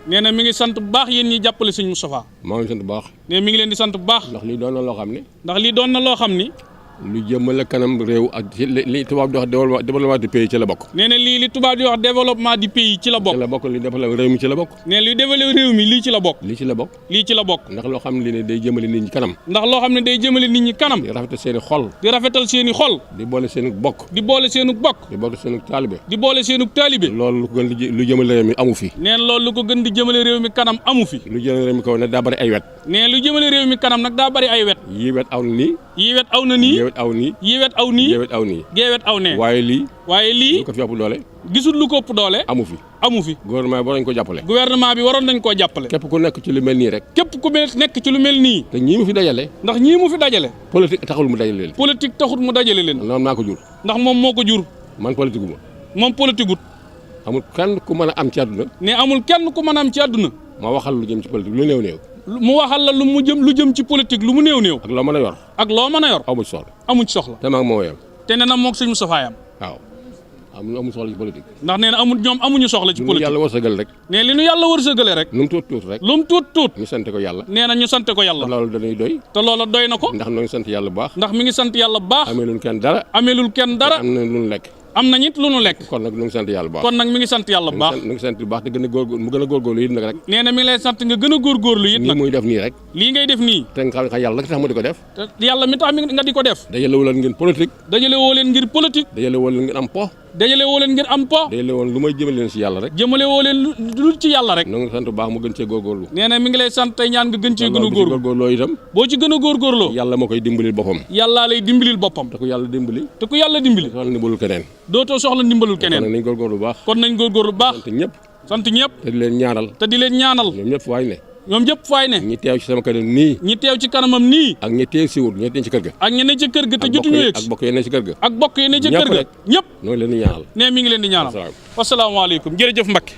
nee na mi ngi sant bu baax yéen ñi jàppale sëñ Moustapha. maa ngi sant bu baax. nee mi ngi leen di sant bu baax. ndax lii doon na loo xam ne. ndax lii doon na loo xam ni. lu jëmale kanam réew ak li tubaab di wax développement du pays ci la bokk. nee na lii li tubaab di wax développement du pays ci la bokk. ci la bokk li développé réew mi ci la bokk. nee li développé réew mi lii ci la bokk. lii ci la bokk. lii ci la bokk. ndax loo xam ne day jëmale nit ñi kanam. ndax loo xam ne day jëmale nit ñi kanam. di rafetal seen i xol. di rafetal seen i xol. di boole seen bokk. di boole seen bokk. di boole seen taalibe. di boole seen taalibe. loolu lu ko gën lu jëmale réew mi amu fi. nee loolu lu ko gën di jëmale réew mi kanam amu fi. lu jëmale réew mi kaw nag daa bari ay wet. nee lu jëmale réew mi kanam nag daa bari ay wet. yii wet aw na nii. yii wet aw na nii. yii wet aw nii. yii wet aw nii. yii wet aw nii. gee wet aw nee. waaye lii. lii. lu ko fi ëpp doole. gisul lu ko ëpp doole. amu fi. amu fi. gouvernement bi waroon nañ ko jàppale. gouvernement bi waroon nañ koo jàppale. képp ku nekk ci lu mel nii rek. képp ku nekk ci lu mel nii. te ñii mu fi dajale. ndax ñii mu fi dajale. politique taxul mu dajale leen. politique taxut mu dajale leen. noonu maa ko jur. ndax moom moo ko jur. man politique gu ma. moom politique gut. amul kenn ku mën a am ci àdduna. ne amul kenn ku mën a am ci àdduna. ma waxal lu jëm ci politique lu néew néew. mu waxal la lu jëm ci politique lu mu néew néew. ak loo mën a yor. ak loo mën a yor. amu ci soxla. amu ci soxla. te maa ngi moo yem. te nee na moog sëñ Moustapha yam. waaw amul soxla ci politique. ndax nee na ñoom amuñu soxla ci politique. yàlla wërsëgal rek. ne li nu yàlla wërsëgale rek. lu mu tuut rek. lu mu tuut. ñu sant ko yàlla. nee na ñu sant ko yàlla. te loolu dañuy doy. te loola doy na ko. ndax noo ngi sant yàlla bu baax. ndax mi ngi sant yàlla bu baax. ameelul kenn dara. ameelul kenn dara. am na lu nu lekk. am na ñit lu nu lekk. kon nag ñu ngi sant yàlla bu baax. kon nag mi ngi sant yàlla bu baax. ñu ngi sant bu baax te gën a góorgóorlu mu gën a góorgóorlu it nag rek. nee na mi ngi lay sant nga gën a góorgóorlu it nag. nii muy def nii rek. lii ngay def nii. te nga xam yàlla rek tax mu di ko def. te yàlla mi tax nga di ko def. dajale woo leen ngeen politique. dajale woo leen ngir politique. dajale woo leen ngeen am po. dajale woo leen ngir am po. dajale woon lu may jëmale leen si yàlla rek. jëmale woo leen lu ci yàlla rek. ñu ngi sant bu baax mu gën cee góorgóorlu. nee na mi ngi lay sant tey ñaan nga gën cee gën a góorgóorloo itam. boo ci gën a góorgóorloo. yàlla moo koy dimbalil boppam. yàllaa lay dimbalil boppam. te ku yàlla dimbali. soxla ndimbalul keneen. dootoo soxla ndimbalul keneen. kon nañ góorgóorlu bu baax. kon nañ góorgóorlu bu baax. sant ñëpp. te di leen ñaanal. ñoom ñëpp waay ne. ñoom ñëpp faay ne. ñi teew ci sama kanam nii. ñi teew ci kanamam nii. ak ñi teew siwul ñi teew ci kër ga. ak ñi ne ci kër ga te jotuñu yëg. ak bokk yi ne ci kër ga. ak bokk yi ne ci kër ga. ñëpp ñoo leen di ñaanal. ne mi ngi leen di ñaanal. wasalaamaaleykum jërëjëf Mbacké.